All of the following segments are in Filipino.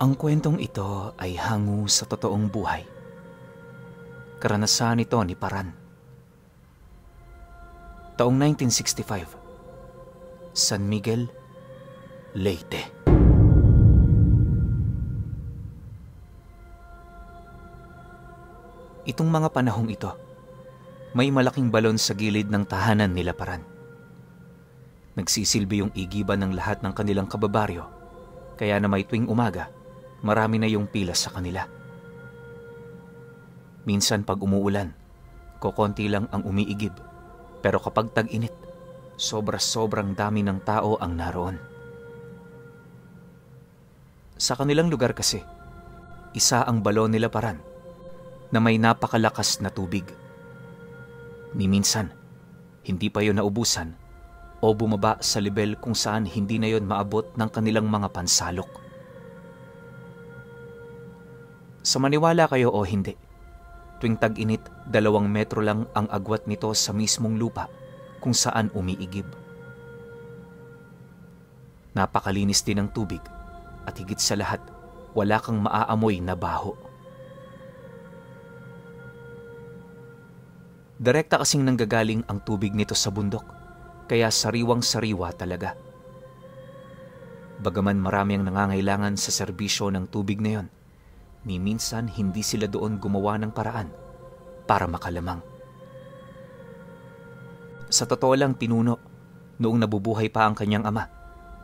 Ang kwentong ito ay hango sa totoong buhay. Karanasan ito ni Paran. Taong 1965, San Miguel, Leyte. Itong mga panahong ito, may malaking balon sa gilid ng tahanan nila Paran. Nagsisilbi yung igiban ng lahat ng kanilang kababaryo, kaya na may tuwing umaga, marami na yung pila sa kanila. Minsan pag umuulan, kokonti lang ang umiigib, pero kapag tag-init, sobra-sobrang dami ng tao ang naroon. Sa kanilang lugar kasi, isa ang balon nila Paran na may napakalakas na tubig. Ni minsan, hindi pa yun naubusan o bumaba sa level kung saan hindi na yun maabot ng kanilang mga pansalok. Sa maniwala kayo o hindi, tuwing tag-init, 2 metro lang ang agwat nito sa mismong lupa kung saan umiigib. Napakalinis din ng tubig at higit sa lahat, wala kang maaamoy na baho. Direkta kasing nanggagaling ang tubig nito sa bundok, kaya sariwang-sariwa talaga. Bagaman marami ang nangangailangan sa serbisyo ng tubig na yon, ni minsan hindi sila doon gumawa ng paraan para makalamang. Sa totoo lang pinuno, noong nabubuhay pa ang kanyang ama,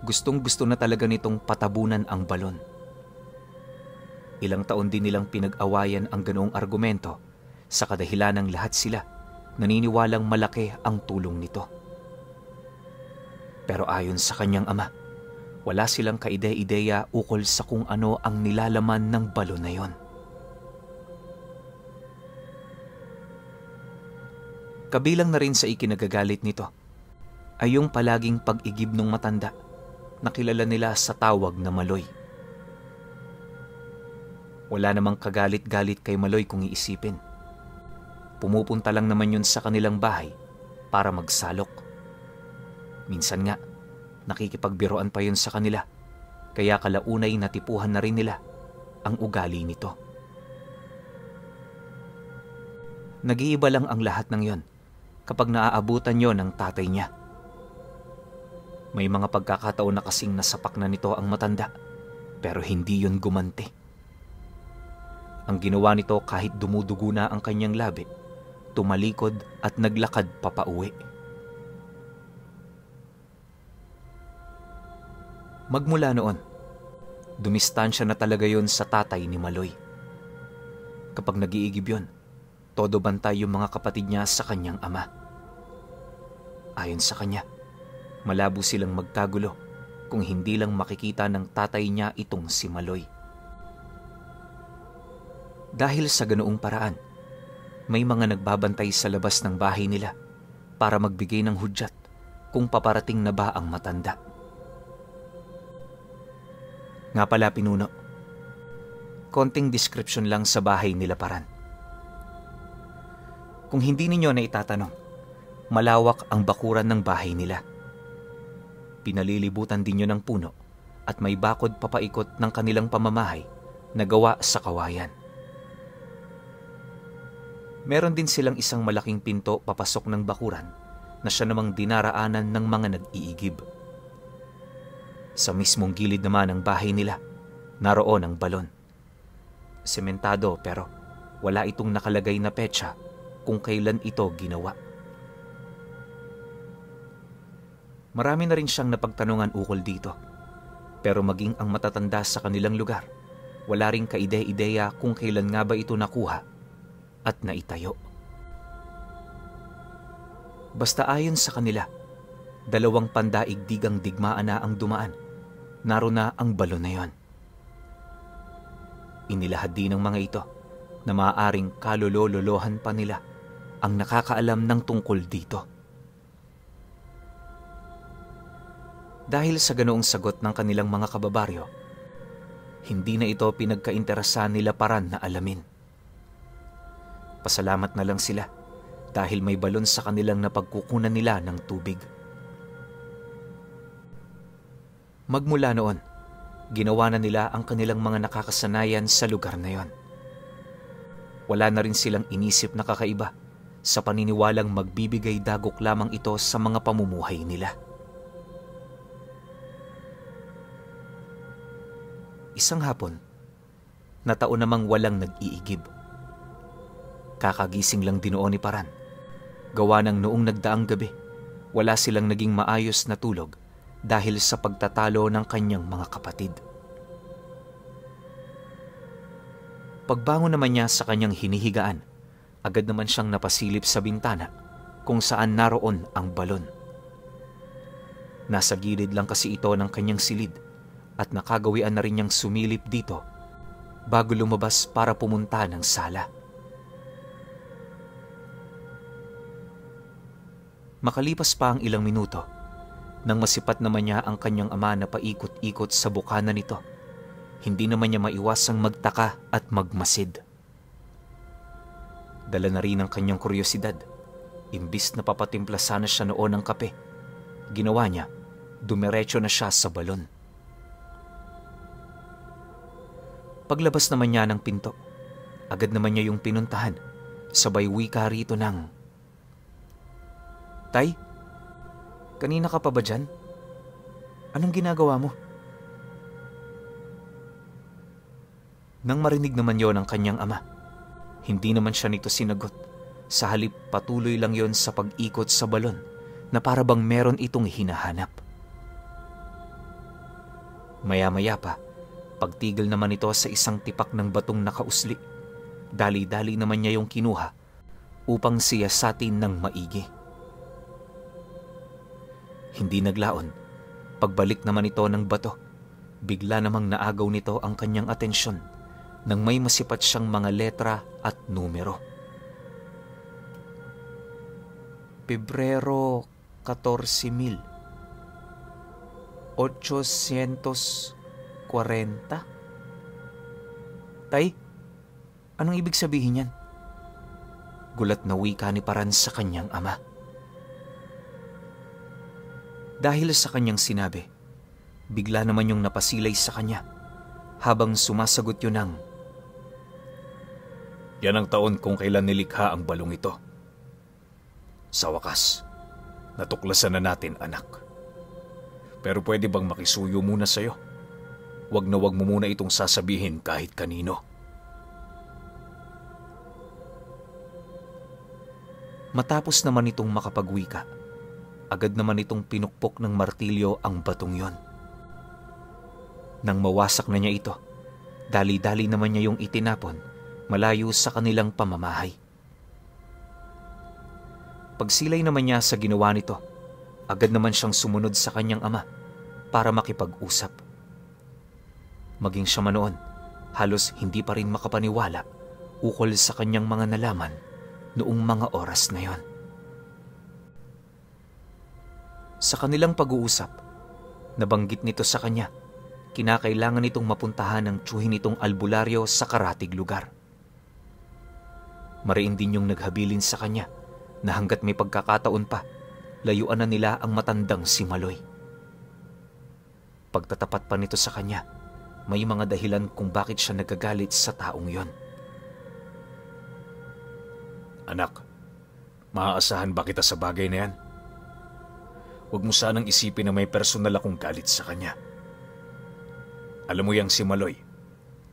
gustong-gusto na talaga nitong patabunan ang balon. Ilang taon din nilang pinag-awayan ang ganoong argumento sa kadahilanang lahat sila naniniwalang malaki ang tulong nito. Pero ayon sa kanyang ama, wala silang kaide-ideya ukol sa kung ano ang nilalaman ng balon na yon. Kabilang na rin sa ikinagagalit nito ay yung palaging pag-igib ng matanda na kilala nila sa tawag na Maloy. Wala namang kagalit-galit kay Maloy kung iisipin. Pumupunta lang naman yun sa kanilang bahay para magsalok. Minsan nga, nakikipagbiroan pa yun sa kanila, kaya kalaunay natipuhan na rin nila ang ugali nito. Nag-iiba lang ang lahat ng yon kapag naaabutan yon ng tatay niya. May mga pagkakataon na kasing nasapak na nito ang matanda, pero hindi yun gumanti. Ang ginawa nito kahit dumudugo na ang kanyang labi, tumalikod at naglakad papauwi. Magmula noon, dumistansya na talaga yon sa tatay ni Maloy. Kapag nag-iigib yon, todo bantay yung mga kapatid niya sa kanyang ama. Ayon sa kanya, malabo silang magkagulo kung hindi lang makikita ng tatay niya itong si Maloy. Dahil sa ganoong paraan, may mga nagbabantay sa labas ng bahay nila para magbigay ng hudyat kung paparating na ba ang matanda. Nga pala pinuno, konting description lang sa bahay nila Paran. Kung hindi ninyo na itatanong, malawak ang bakuran ng bahay nila. Pinalilibutan din yun ng puno at may bakod papaikot ng kanilang pamamahay na gawa sa kawayan. Meron din silang isang malaking pinto papasok ng bakuran na siya namang dinaraanan ng mga nag-iigib. Sa mismong gilid naman ng bahay nila, naroon ang balon. Sementado pero wala itong nakalagay na petsa kung kailan ito ginawa. Marami na rin siyang napagtanungan ukol dito, pero maging ang matatanda sa kanilang lugar, wala ring kaide-ideya kung kailan nga ba ito nakuha at naitayo. Basta ayon sa kanila, 2 pandaigdigang digmaan na ang dumaan. Naroon na ang balon na yon. Inilahad din ng mga ito na maaaring kalololohan pa nila ang nakakaalam ng tungkol dito. Dahil sa ganoong sagot ng kanilang mga kababaryo, hindi na ito pinagkainteresahan nila Paran na alamin. Pasalamat na lang sila dahil may balon sa kanilang napagkukunan nila ng tubig. Magmula noon, Ginawa na nila ang kanilang mga nakakasanayan sa lugar na yon. Wala na rin silang inisip na kakaiba sa paniniwalang magbibigay dagok lamang ito sa mga pamumuhay nila. Isang hapon, natao namang walang nag-iigib. Kakagising lang din noon ni Paran. Gawa ng noong nagdaang gabi, wala silang naging maayos na tulog dahil sa pagtatalo ng kanyang mga kapatid. Pagbangon naman niya sa kanyang hinihigaan, agad naman siyang napasilip sa bintana kung saan naroon ang balon. Nasa gilid lang kasi ito ng kanyang silid at nakagawian na rin niyang sumilip dito bago lumabas para pumunta ng sala. Makalipas pa ang ilang minuto, nang masipat naman niya ang kanyang ama na paikot-ikot sa bukana nito, hindi naman niya maiwasang magtaka at magmasid. Dala na rin ang kanyang kuryosidad. Imbis na papatimpla sana siya noon ng kape, ginawa niya, dumiretso na siya sa balon. Paglabas naman niya ng pinto, agad naman niya yung pinuntahan, sabay wika rito ng, "Tay, kanina ka pa ba dyan? Anong ginagawa mo?" Nang marinig naman yon ng kanyang ama, hindi naman siya nito sinagot. Sa halip patuloy lang yon sa pag-ikot sa balon na para bang meron itong hinahanap. Maya-maya pa, pagtigil naman ito sa isang tipak ng batong nakausli. Dali-dali naman niya yung kinuha upang siyasatin ng maigi. Hindi naglaon. Pagbalik naman ito ng bato, bigla namang naagaw nito ang kanyang atensyon nang may masipat siyang mga letra at numero. Pebrero 14,840. Tay, anong ibig sabihin yan? Gulat na wika ni Paran sa kanyang ama. Dahil sa kanyang sinabi, bigla naman yung napasilay sa kanya habang sumasagot yun ng, "Yan ang taon kung kailan nilikha ang balong ito. Sa wakas, natuklasan na natin, anak. Pero pwede bang makisuyo muna sa'yo? Wag na wag mo muna itong sasabihin kahit kanino." Matapos naman itong makapagwika, agad naman itong pinukpok ng martilyo ang batong yon. Nang mawasak na niya ito, dali-dali naman niya yung itinapon malayo sa kanilang pamamahay. Pagsilay naman niya sa ginawa nito, agad naman siyang sumunod sa kanyang ama para makipag-usap. Maging siya man noon, halos hindi pa rin makapaniwala ukol sa kanyang mga nalaman noong mga oras na yon. Sa kanilang pag-uusap, nabanggit nito sa kanya, kinakailangan nitong mapuntahan ng tiyuhin nitong albularyo sa karatig lugar. Mariin din yung naghabilin sa kanya na hanggat may pagkakataon pa, layuan na nila ang matandang si Maloy. Pagtatapat pa nito sa kanya, may mga dahilan kung bakit siya nagagalit sa taong yon. "Anak, maaasahan ba kita sa bagay na yan? Huwag mo sanang isipin na may personal akong galit sa kanya. Alam mo yang si Maloy,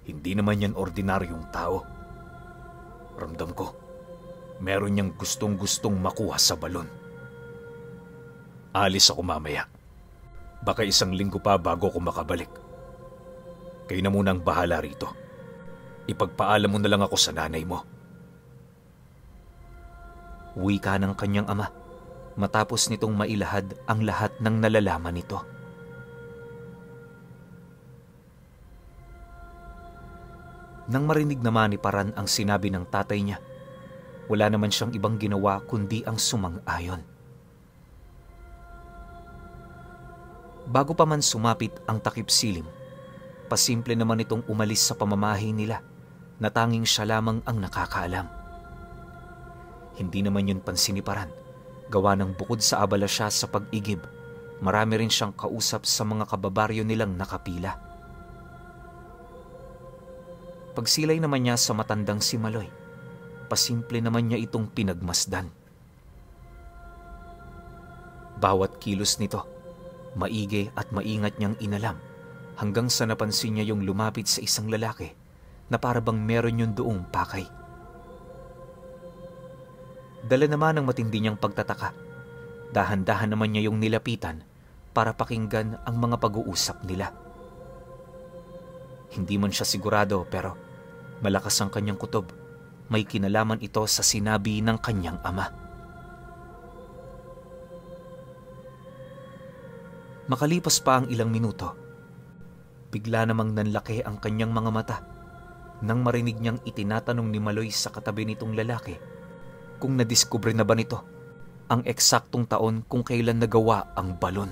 hindi naman yan ordinaryong tao. Ramdam ko, meron niyang gustong-gustong makuha sa balon. Alis ako mamaya. Baka 1 linggo pa bago ako makabalik. Kayo na munang bahala rito. Ipagpaalam mo na lang ako sa nanay mo." Wika ng kanyang ama matapos nitong mailahad ang lahat ng nalalaman nito. Nang marinig naman ni Paran ang sinabi ng tatay niya, wala naman siyang ibang ginawa kundi ang sumang-ayon. Bago pa man sumapit ang takip silim, pasimple naman itong umalis sa pamamahay nila na tanging siya lamang ang nakakaalam. Hindi naman yun pansin ni Paran, gawa ng bukod sa abala siya sa pag-igib, marami rin siyang kausap sa mga kababaryo nilang nakapila. Pagsilay naman niya sa matandang si Maloy, pasimple naman niya itong pinagmasdan. Bawat kilos nito, maigi at maingat niyang inalam hanggang sa napansin niya yung lumapit sa isang lalaki na parabang meron yung doong pakay. Dala naman ng matindi niyang pagtataka, dahan-dahan naman niya yung nilapitan para pakinggan ang mga pag-uusap nila. Hindi man siya sigurado pero malakas ang kanyang kutob. May kinalaman ito sa sinabi ng kanyang ama. Makalipas pa ang ilang minuto, bigla namang nanlaki ang kanyang mga mata nang marinig niyang itinatanong ni Maloy sa katabi nitong lalaki kung nadiskubre na ba nito ang eksaktong taon kung kailan nagawa ang balon.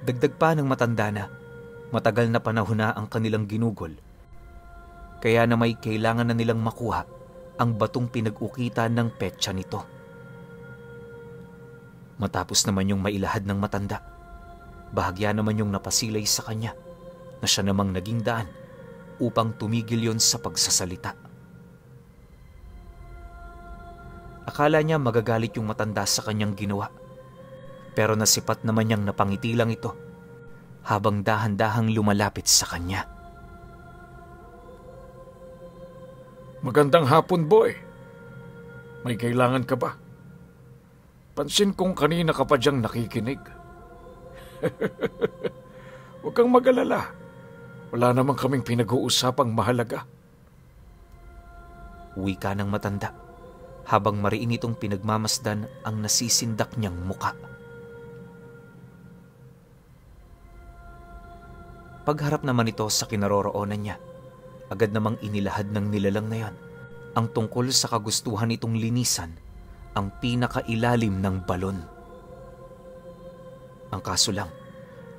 Dagdag pa ng matanda na matagal na panahon na ang kanilang ginugol, kaya na may kailangan na nilang makuha ang batong pinag-ukitan ng petsa nito. Matapos naman yung mailahad ng matanda, bahagya naman yung napasilay sa kanya na siya namang naging daan upang tumigil yon sa pagsasalita. Akala niya magagalit yung matanda sa kanyang ginawa, pero nasipat naman niyang napangiti lang ito habang dahan-dahang lumalapit sa kanya. Magandang hapon, boy. May kailangan ka ba? Pansin kong kanina ka pa diyang nakikinig. Huwag kang mag-alala. Wala namang kaming pinag-uusapang mahalaga. Wika ng matanda habang mariin itong pinagmamasdan ang nasisindak niyang muka. Pagharap naman ito sa kinaroroonan niya, agad namang inilahad ng nilalang na yon ang tungkol sa kagustuhan itong linisan ang pinakailalim ng balon. Ang kaso lang,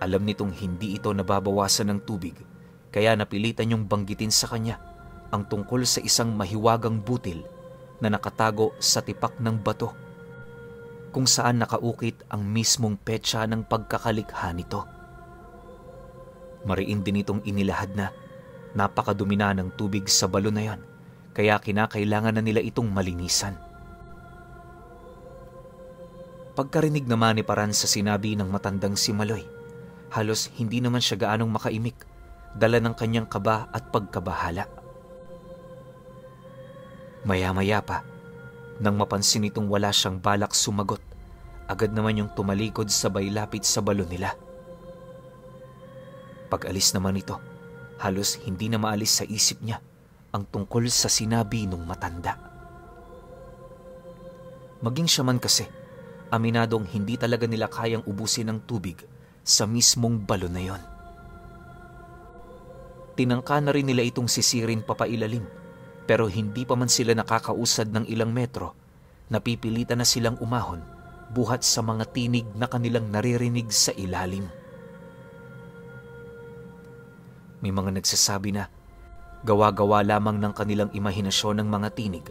alam nitong hindi ito nababawasan ng tubig, kaya napilitan niyong banggitin sa kanya ang tungkol sa isang mahiwagang butil na nakatago sa tipak ng bato, kung saan nakaukit ang mismong petsa ng pagkakalikha nito. Mariin din itong inilahad na napakadumi na ng tubig sa balon na yon, kaya kinakailangan na nila itong malinisan. Pagkarinig naman ni Paran sa sinabi ng matandang si Maloy, halos hindi naman siya gaanong makaimik, dala ng kanyang kaba at pagkabahala. Maya-maya pa, nang mapansin itong wala siyang balak sumagot, agad naman yung tumalikod sabay lapit sa balon nila. Pag-alis naman ito, halos hindi na maalis sa isip niya ang tungkol sa sinabi ng matanda. Maging siya man kasi, aminadong hindi talaga nila kayang ubusin ng tubig sa mismong balon na yon. Tinangka na rin nila itong sisirin papailalim, pero hindi pa man sila nakakausad ng ilang metro, napipilitan na silang umahon buhat sa mga tinig na kanilang naririnig sa ilalim. May mga nagsasabi na gawa-gawa lamang ng kanilang imahinasyon ng mga tinig,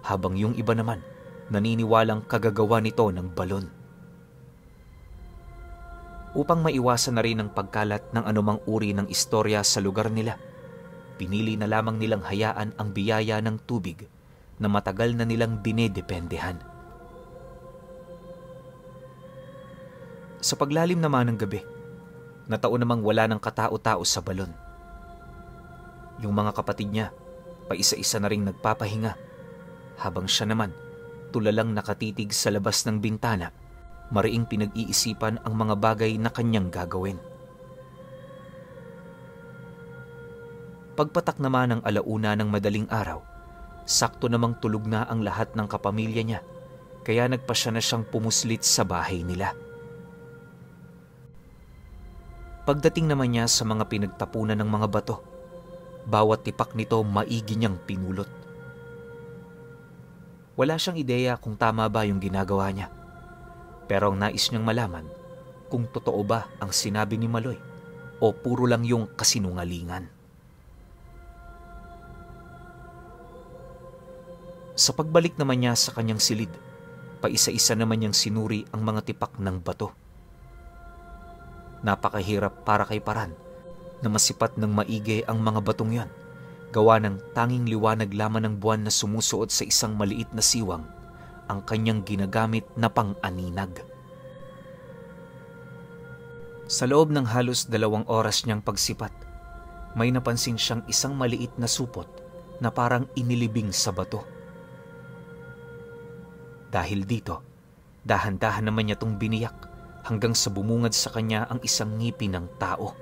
habang yung iba naman naniniwalang kagagawa nito ng balon. Upang maiwasan na rin ang pagkalat ng anumang uri ng istorya sa lugar nila, pinili na lamang nilang hayaan ang biyaya ng tubig na matagal na nilang dinedependehan. Sa paglalim naman ng gabi, natao namang wala ng katao-tao sa balon. Yung mga kapatid niya, paisa-isa na ring nagpapahinga, habang siya naman tulalang nakatitig sa labas ng bintana, mariing pinag-iisipan ang mga bagay na kanyang gagawin. Pagpatak naman ng alauna ng madaling araw, sakto namang tulog na ang lahat ng kapamilya niya, kaya nagpasya na siyang pumuslit sa bahay nila. Pagdating naman niya sa mga pinagtapunan ng mga bato, bawat tipak nito maigi niyang pinulot. Wala siyang ideya kung tama ba yung ginagawa niya, pero ang nais niyang malaman kung totoo ba ang sinabi ni Maloy o puro lang yung kasinungalingan. Sa pagbalik naman niya sa kanyang silid, paisa-isa naman niyang sinuri ang mga tipak ng bato. Napakahirap para kay Paran na masipat ng maigi ang mga batong yon, gawa ng tanging liwanag lamang ng buwan na sumusuot sa isang maliit na siwang ang kanyang ginagamit na pang-aninag. Sa loob ng halos 2 oras niyang pagsipat, may napansin siyang isang maliit na supot na parang inilibing sa bato. Dahil dito, dahan-dahan naman niya itong biniyak hanggang sa bumungad sa kanya ang isang ngipin ng tao.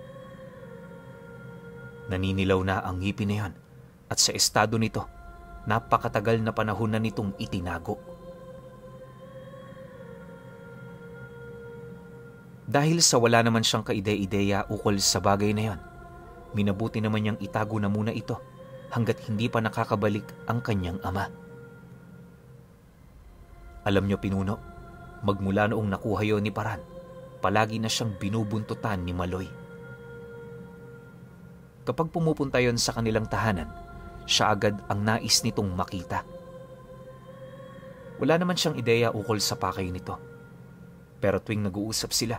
Naninilaw na ang ngipin na yon at sa estado nito, napakatagal na panahon na nitong itinago. Dahil sa wala naman siyang kaide-ideya ukol sa bagay na yon, minabuti naman niyang itago na muna ito hanggat hindi pa nakakabalik ang kanyang ama. Alam niyo, Pinuno, magmula noong nakuha yon ni Paran, palagi na siyang binubuntutan ni Maloy. Kapag pumupunta yon sa kanilang tahanan, siya agad ang nais nitong makita. Wala naman siyang ideya ukol sa pakay nito. Pero tuwing nag-uusap sila,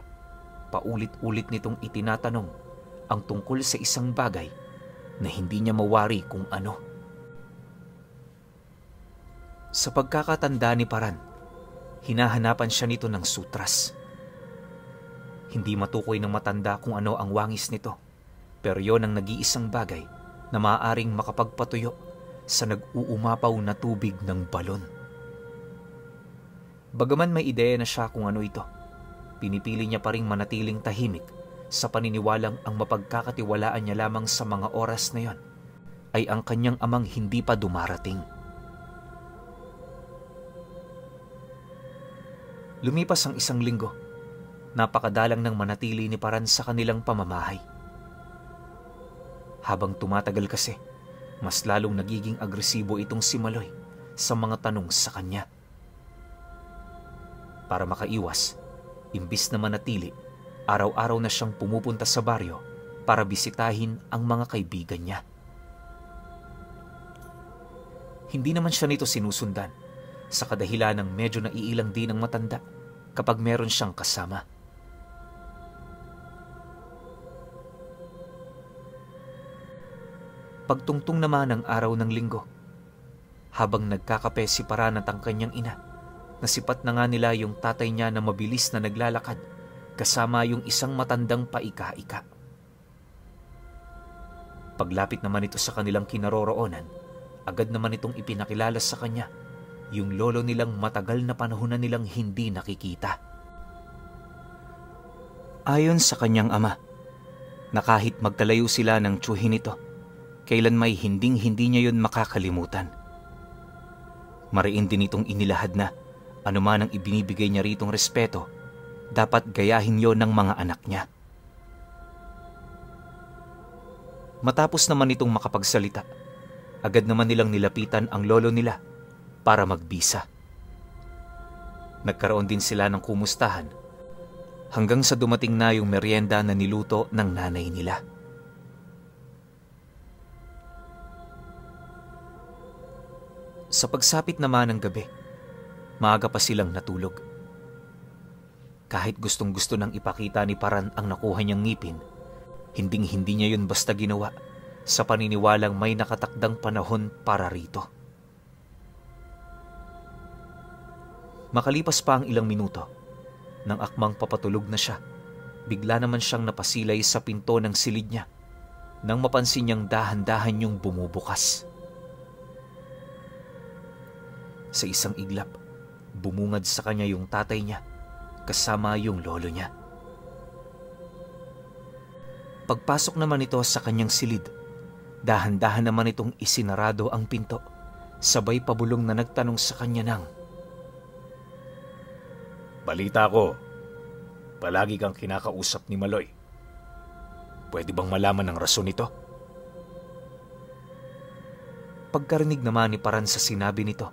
paulit-ulit nitong itinatanong ang tungkol sa isang bagay na hindi niya mawari kung ano. Sa pagkakatanda ni Paran, hinahanapan siya nito ng sutras. Hindi matukoy ng matanda kung ano ang wangis nito, pero yon ang nag-iisang bagay na maaaring makapagpatuyo sa nag-uumapaw na tubig ng balon. Bagaman may ideya na siya kung ano ito, pinipili niya pa ring manatiling tahimik sa paniniwalang ang mapagkakatiwalaan niya lamang sa mga oras na yon ay ang kanyang amang hindi pa dumarating. Lumipas ang 1 linggo, napakadalang ng manatili ni Paran sa kanilang pamamahay. Habang tumatagal kasi, mas lalong nagiging agresibo itong si Maloy sa mga tanong sa kanya. Para makaiwas, imbis na manatili, araw-araw na siyang pumupunta sa baryo para bisitahin ang mga kaibigan niya. Hindi naman siya nito sinusundan sa kadahilan ng medyo naiilang din ang matanda kapag meron siyang kasama. Pagtungtong naman ng araw ng linggo, habang nagkakape si Paran at ang kanyang ina, nasipat na nga nila yung tatay niya na mabilis na naglalakad kasama yung isang matandang paika-ika. Paglapit naman ito sa kanilang kinaroroonan, agad naman itong ipinakilala sa kanya yung lolo nilang matagal na panahon na nilang hindi nakikita. Ayon sa kanyang ama, na kahit magkalayo sila ng tiyuhin nito, kailan may hinding-hindi niya yun makakalimutan. Mariin din itong inilahad na anuman ang ibinibigay niya ritong respeto, dapat gayahin yon ng mga anak niya. Matapos naman itong makapagsalita, agad naman nilang nilapitan ang lolo nila para magbisa. Nagkaroon din sila ng kumustahan hanggang sa dumating na yung merienda na niluto ng nanay nila. Sa pagsapit naman ng gabi, maaga pa silang natulog. Kahit gustong-gusto nang ipakita ni Paran ang nakuha niyang ngipin, hinding-hindi niya yun basta ginawa sa paniniwalang may nakatakdang panahon para rito. Makalipas pa ang ilang minuto, nang akmang papatulog na siya, bigla naman siyang napasilay sa pinto ng silid niya nang mapansin niyang dahan-dahan yung bumubukas. Sa isang iglap, bumungad sa kanya yung tatay niya kasama yung lolo niya. Pagpasok naman ito sa kanyang silid, dahan-dahan naman itong isinarado ang pinto, sabay pabulong na nagtanong sa kanya ng, Balita ko, palagi kang kinakausap ni Maloy. Pwede bang malaman ang rason nito? Pagkarinig naman ni Paran sa sinabi nito,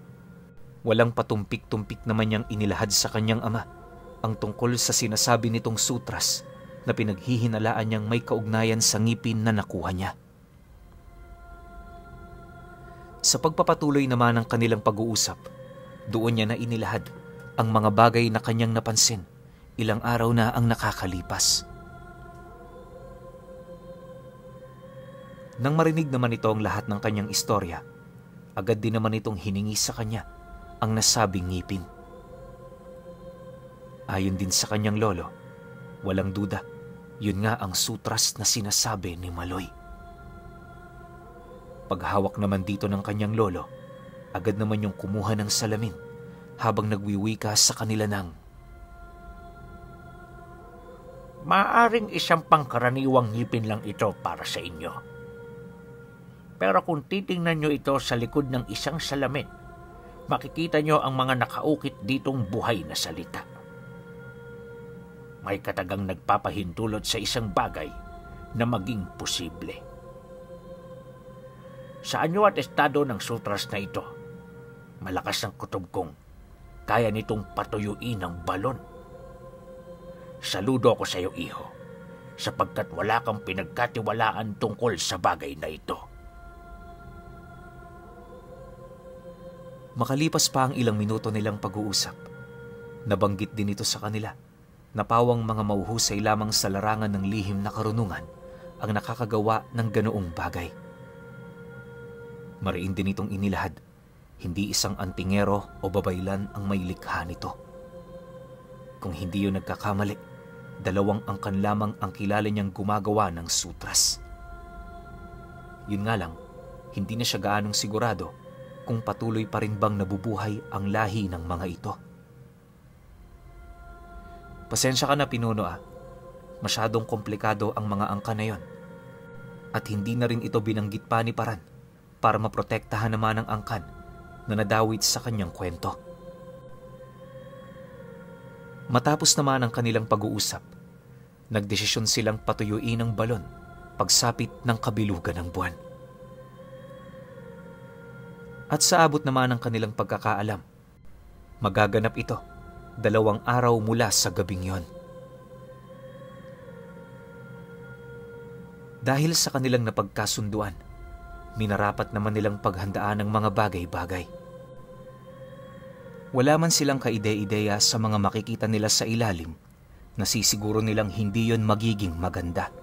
walang patumpik-tumpik naman niyang inilahad sa kanyang ama ang tungkol sa sinasabi nitong sutras na pinaghihinalaan niyang may kaugnayan sa ngipin na nakuha niya. Sa pagpapatuloy naman ng kanilang pag-uusap, doon niya na inilahad ang mga bagay na kanyang napansin ilang araw na ang nakakalipas. Nang marinig naman ito ang lahat ng kanyang istorya, agad din naman itong hiningi sa kanya ang nasabing ngipin. Ayon din sa kanyang lolo, walang duda, yun nga ang sutras na sinasabi ni Maloy. Paghawak naman dito ng kanyang lolo, agad naman yung kumuha ng salamin habang nagwiwika sa kanila ng, "Maaring isang pangkaraniwang ngipin lang ito para sa inyo. Pero kung titingnan nyo ito sa likod ng isang salamin, makikita nyo ang mga nakaukit ditong buhay na salita. May katagang nagpapahintulot sa isang bagay na maging posible. Sa anyo at estado ng sutras na ito, malakas ang kutob kong kaya nitong patuyuin ang balon. Saludo ako sa iyo, iho, sapagkat wala kang pinagkatiwalaan tungkol sa bagay na ito." Makalipas pa ang ilang minuto nilang pag-uusap, nabanggit din ito sa kanila na pawang mga mauhusay lamang sa larangan ng lihim na karunungan ang nakakagawa ng ganoong bagay. Mariin din itong inilahad, hindi isang antingero o babaylan ang may likha nito. Kung hindi yun nagkakamali, 2 angkan lamang ang kilala niyang gumagawa ng sutras. Yun nga lang, hindi na siya gaanong sigurado kung patuloy pa rin bang nabubuhay ang lahi ng mga ito. Pasensya ka na, Pinuno . Masyadong komplikado ang mga angka na yon. At hindi na rin ito binanggit pa ni Paran para maprotektahan naman ang angkan na nadawit sa kanyang kwento. Matapos naman ang kanilang pag-uusap, nagdesisyon silang patuyuin ang balon pagsapit ng kabilugan ng buwan. At sa abot naman ng kanilang pagkakaalam, magaganap ito 2 araw mula sa gabing yon. Dahil sa kanilang napagkasunduan, minarapat naman nilang paghandaan ng mga bagay-bagay. Wala man silang kaide-ideya sa mga makikita nila sa ilalim, nasisiguro nilang hindi yon magiging maganda.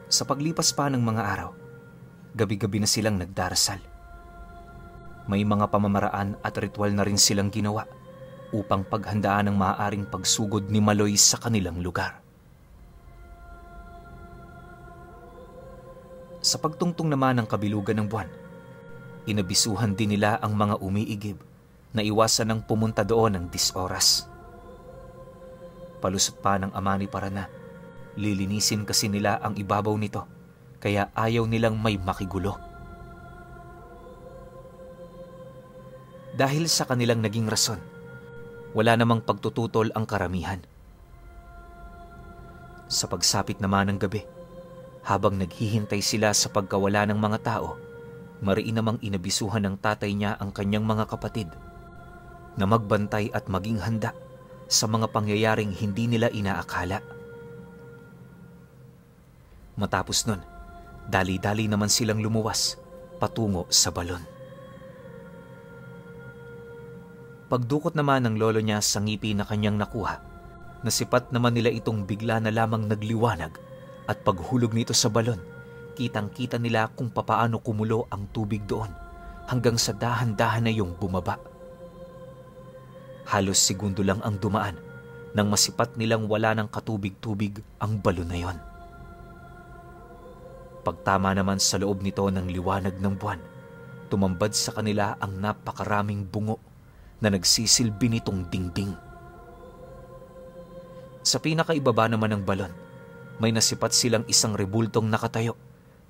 Sa paglipas pa ng mga araw, gabi-gabi na silang nagdarasal. May mga pamamaraan at ritual na rin silang ginawa upang paghandaan ang maaaring pagsugod ni Maloy sa kanilang lugar. Sa pagtungtong naman ng kabilugan ng buwan, inabisuhan din nila ang mga umiigib na iwasan ng pumunta doon ng 10 oras. Palusot pa ng ama ni Parana, lilinisin kasi nila ang ibabaw nito, kaya ayaw nilang may makigulo. Dahil sa kanilang naging rason, wala namang pagtututol ang karamihan. Sa pagsapit naman ng gabi, habang naghihintay sila sa pagkawala ng mga tao, mariin namang inabisuhan ng tatay niya ang kanyang mga kapatid na magbantay at maging handa sa mga pangyayaring hindi nila inaakala. Matapos nun, dali-dali naman silang lumuwas patungo sa balon. Pagdukot naman ng lolo niya sa ngipi na kanyang nakuha, nasipat naman nila itong bigla na lamang nagliwanag at paghulog nito sa balon, kitang-kita nila kung papaano kumulo ang tubig doon hanggang sa dahan-dahan na yung bumaba. Halos segundo lang ang dumaan nang masipat nilang wala ng katubig-tubig ang balon na yon. Pagtama naman sa loob nito ng liwanag ng buwan, tumambad sa kanila ang napakaraming bungo na nagsisilbi nitong dingding. Sa pinakaibaba naman ng balon, may nasipat silang isang rebultong nakatayo,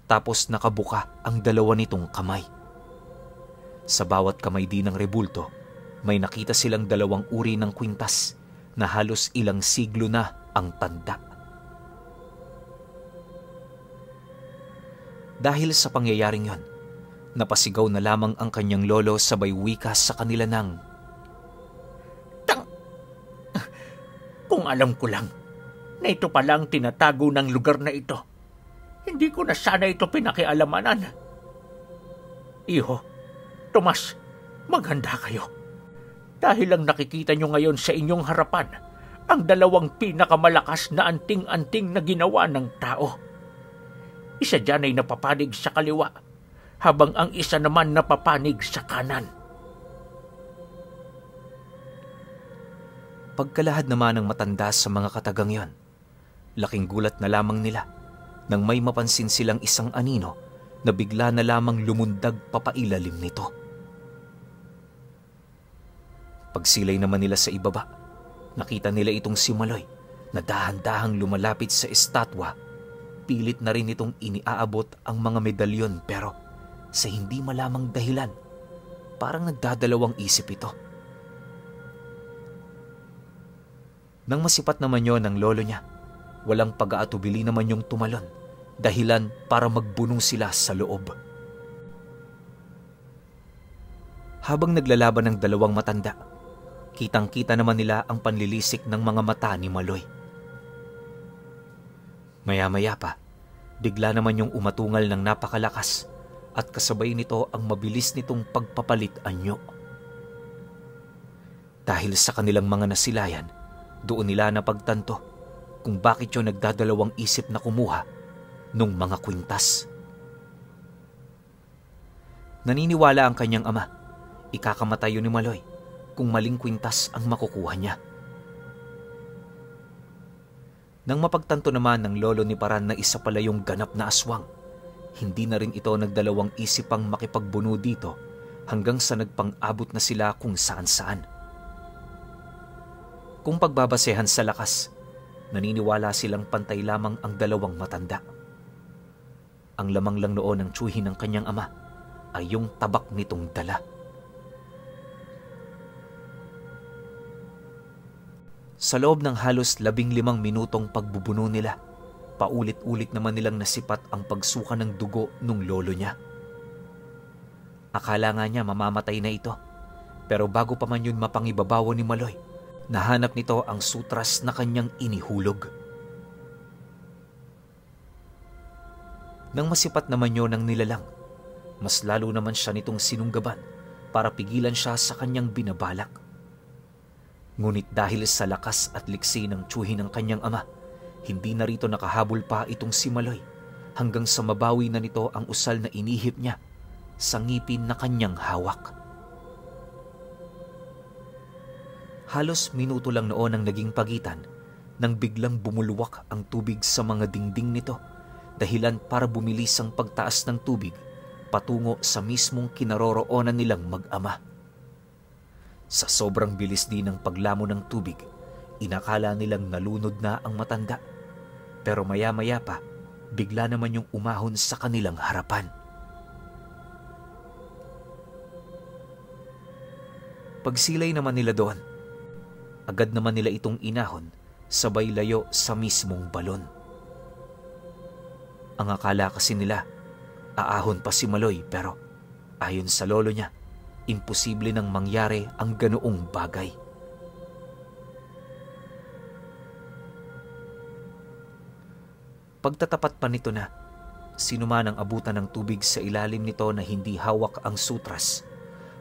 tapos nakabuka ang 2 nitong kamay. Sa bawat kamay din ng rebulto, may nakita silang 2 uri ng kwintas na halos ilang siglo na ang tanda. Dahil sa pangyayaring yon, napasigaw na lamang ang kanyang lolo sabay wika sa kanila ng, Kung alam ko lang na ito palang tinatago ng lugar na ito, hindi ko na sana ito pinakialamanan. Iho, Tomas, maghanda kayo. Dahil lang nakikita nyo ngayon sa inyong harapan ang 2 pinakamalakas na anting-anting na ginawa ng tao. Isa dyan ay napapanig sa kaliwa, habang ang isa naman napapanig sa kanan. Pagkalahad naman ng matanda sa mga katagang yon, laking gulat na lamang nila nang may mapansin silang isang anino na bigla na lamang lumundag papailalim nito. Pagsilay naman nila sa ibaba, nakita nila itong si Maloy na dahan-dahang lumalapit sa estatwa. Pilit na rin itong iniaabot ang mga medalyon pero sa hindi malamang dahilan, parang nagdadalawang isip ito. Nang masipat naman yon ng lolo niya, walang pag-aatubili naman yung tumalon, dahilan para magbunong sila sa loob. Habang naglalaban ng dalawang matanda, kitang-kita naman nila ang panlilisik ng mga mata ni Maloy. Maya-maya pa, bigla naman yung umatungal ng napakalakas at kasabay nito ang mabilis nitong pagpapalit anyo. Dahil sa kanilang mga nasilayan, doon nila napagtanto kung bakit yung nagdadalawang isip na kumuha nung mga kwintas. Naniniwala ang kanyang ama, ikakamatay yun ni Maloy kung maling kwintas ang makukuha niya. Nang mapagtanto naman ng lolo ni Paran na isa pala yung ganap na aswang, hindi na rin ito nagdalawang isip pang makipagbuno dito hanggang sa nagpang-abot na sila kung saan-saan. Kung pagbabasehan sa lakas, naniniwala silang pantay lamang ang dalawang matanda. Ang lamang lang noon ng tiyuhin ng kanyang ama ay yung tabak nitong dala. Sa loob ng halos 15 minutong pagbubuno nila, paulit-ulit naman nilang nasipat ang pagsuka ng dugo nung lolo niya. Akala nga niya mamamatay na ito, pero bago pa man yun mapangibabawan ni Maloy, nahanap nito ang sutras na kanyang inihulog. Nang masipat naman yun ng nilalang, mas lalo naman siya nitong sinunggaban para pigilan siya sa kanyang binabalak. Ngunit dahil sa lakas at liksi ng tiyuhin ng kanyang ama, hindi na rito nakahabol pa itong si Maloy hanggang sa mabawi na nito ang usal na inihip niya sa ngipin na kanyang hawak. Halos minuto lang noon ang naging pagitan nang biglang bumulwak ang tubig sa mga dingding nito, dahilan para bumilis ang pagtaas ng tubig patungo sa mismong kinaroroonan nilang mag-ama. Sa sobrang bilis din ng paglamo ng tubig, inakala nilang nalunod na ang matanda. Pero maya-maya pa, bigla naman yung umahon sa kanilang harapan. Pagsilay naman nila doon, agad naman nila itong inahon sabay layo sa mismong balon. Ang akala kasi nila, aahon pa si Maloy pero ayon sa lolo niya, imposible nang mangyari ang ganoong bagay. Pagtatapat pa nito na, sinuman ang abutan ng tubig sa ilalim nito na hindi hawak ang sutras,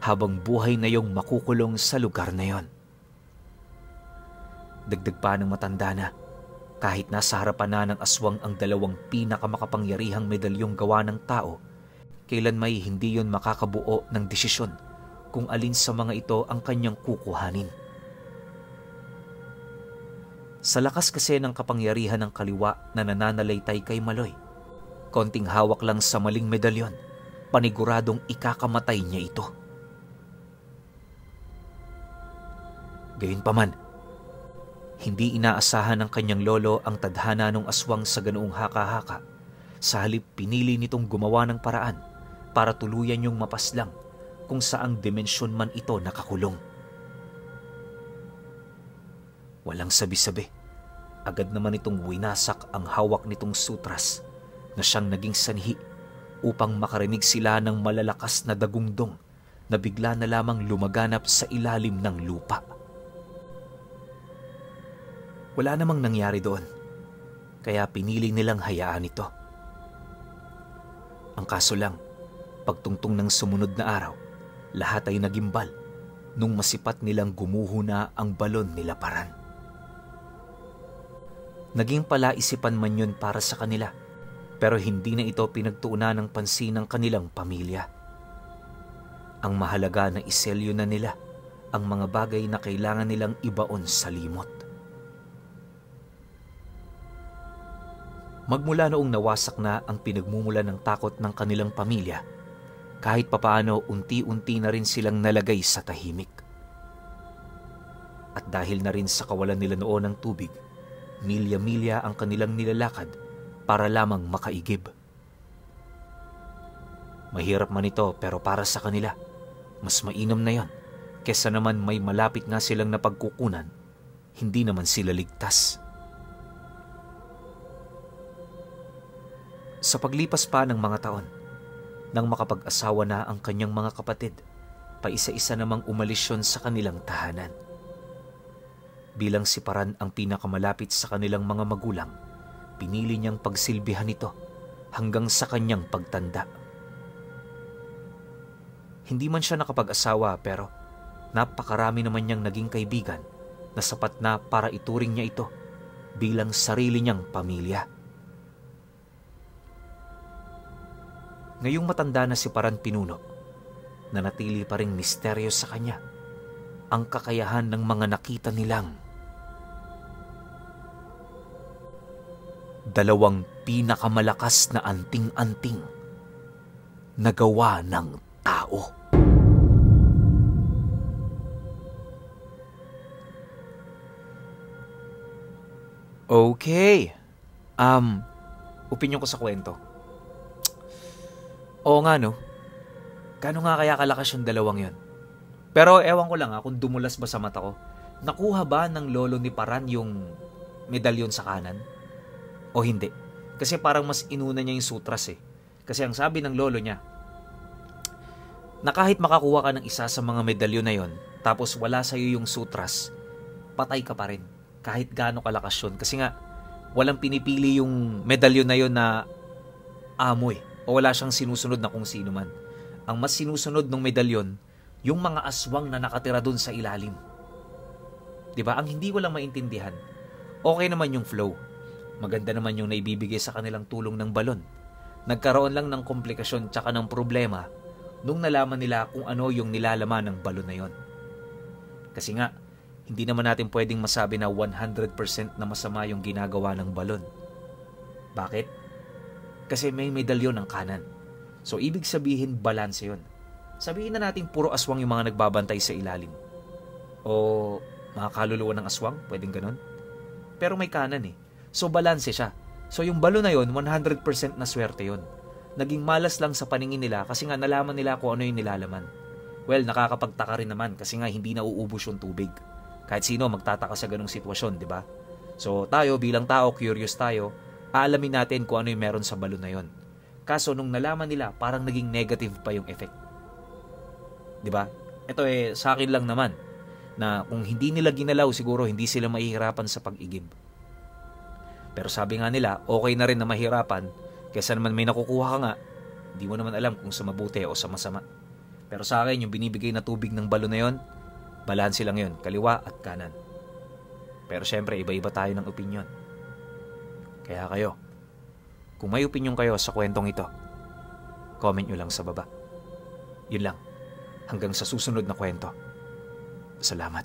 habang buhay na yung makukulong sa lugar na yon. Dagdag pa ng matanda na, kahit nasa harapan na ng aswang ang dalawang pinakamakapangyarihang medalyong gawa ng tao, kailan may hindi yon makakabuo ng desisyon kung alin sa mga ito ang kanyang kukuhanin. Sa lakas kasi ng kapangyarihan ng kaliwa na nananalaytay kay Maloy, konting hawak lang sa maling medalyon, paniguradong ikakamatay niya ito. Gayunpaman, hindi inaasahan ng kanyang lolo ang tadhana ng aswang sa ganoong haka-haka. Sa halip pinili nitong gumawa ng paraan para tuluyan yung mapaslang kung saang dimensyon man ito nakakulong. Walang sabi-sabi, agad naman itong winasak ang hawak nitong sutras na siyang naging sanhi upang makarinig sila ng malalakas na dagungdong na bigla na lamang lumaganap sa ilalim ng lupa. Wala namang nangyari doon, kaya pinili nilang hayaan ito. Ang kaso lang, pagtungtong ng sumunod na araw, lahat ay nagimbal nung masipat nilang gumuho na ang balon nila Paran. Naging palaisipan man yun para sa kanila, Pero hindi na ito pinagtuunan ng pansin ng kanilang pamilya. Ang mahalaga na iselyo na nila ang mga bagay na kailangan nilang ibaon sa limot. Magmula noong nawasak na ang pinagmumula ng takot ng kanilang pamilya, kahit papaano unti-unti na rin silang nalagay sa tahimik. At dahil na rin sa kawalan nila noon ng tubig, milya-milya ang kanilang nilalakad para lamang makaigib. Mahirap man ito pero para sa kanila, mas mainam na yon kesa naman may malapit nga silang napagkukunan, hindi naman sila ligtas. Sa paglipas pa ng mga taon, nang makapag-asawa na ang kanyang mga kapatid, paisa-isa namang umalis yun sa kanilang tahanan. Bilang si Paran ang pinakamalapit sa kanilang mga magulang, pinili niyang pagsilbihan ito hanggang sa kanyang pagtanda. Hindi man siya nakapag-asawa pero napakarami naman niyang naging kaibigan na sapat na para ituring niya ito bilang sarili niyang pamilya. Ngayong matanda na si Paran Pinuno, nanatili pa ring misteryo sa kanya ang kakayahan ng mga nakita nilang dalawang pinakamalakas na anting-anting na gawa ng tao. Okay. Opinyon ko sa kwento. Oo nga no. Kano nga kaya kalakas yung dalawang yon? Pero ewan ko lang kung dumulas ba sa mata ko. Nakuha ba ng lolo ni Paran yung medalyon sa kanan? O hindi? Kasi parang mas inuna niya yung sutras eh. Kasi ang sabi ng lolo niya, na kahit makakuha ka ng isa sa mga medalyon na yon, tapos wala sa'yo yung sutras, patay ka pa rin. Kahit gaano kalakas yun. Kasi nga, walang pinipili yung medalyon na yon na amo eh. O wala siyang sinusunod na kung sino man. Ang mas sinusunod ng medalyon, yung mga aswang na nakatira dun sa ilalim. Diba? Ang hindi ko lang maintindihan, okay naman yung flow. Maganda naman yung naibibigay sa kanilang tulong ng balon. Nagkaroon lang ng komplikasyon tsaka ng problema nung nalaman nila kung ano yung nilalaman ng balon na yon. Kasi nga, hindi naman natin pwedeng masabi na 100% na masama yung ginagawa ng balon. Bakit? Kasi may medalyon ng kanan. So, ibig sabihin, balanse yun. Sabihin na natin puro aswang yung mga nagbabantay sa ilalim. O mga kaluluwa ng aswang, pwedeng ganun. Pero may kanan eh. So, balanse siya. So, yung balon na yun, 100% na swerte yun. Naging malas lang sa paningin nila kasi nga nalaman nila kung ano yung nilalaman. Well, nakakapagtaka rin naman kasi nga hindi nauubos yung tubig. Kahit sino magtataka sa ganung sitwasyon, di ba? So, tayo bilang tao, curious tayo, aalamin natin kung ano yung meron sa balon na yon. Kaso nung nalaman nila, parang naging negative pa yung effect. 'Di ba? Ito sa akin lang naman na kung hindi nila ginalaw, siguro hindi sila mahihirapan sa pag-igib. Pero sabi nga nila, okay na rin na mahirapan kaysa naman may nakukuha ka nga, hindi mo naman alam kung sa mabuti o sa masama. Pero sa akin, yung binibigay na tubig ng balon na yon, balanse lang yon, kaliwa at kanan. Pero syempre, iba-iba tayo ng opinyon. Kaya kayo, kung may opinyon kayo sa kwentong ito, comment nyo lang sa baba. Yun lang. Hanggang sa susunod na kwento. Salamat.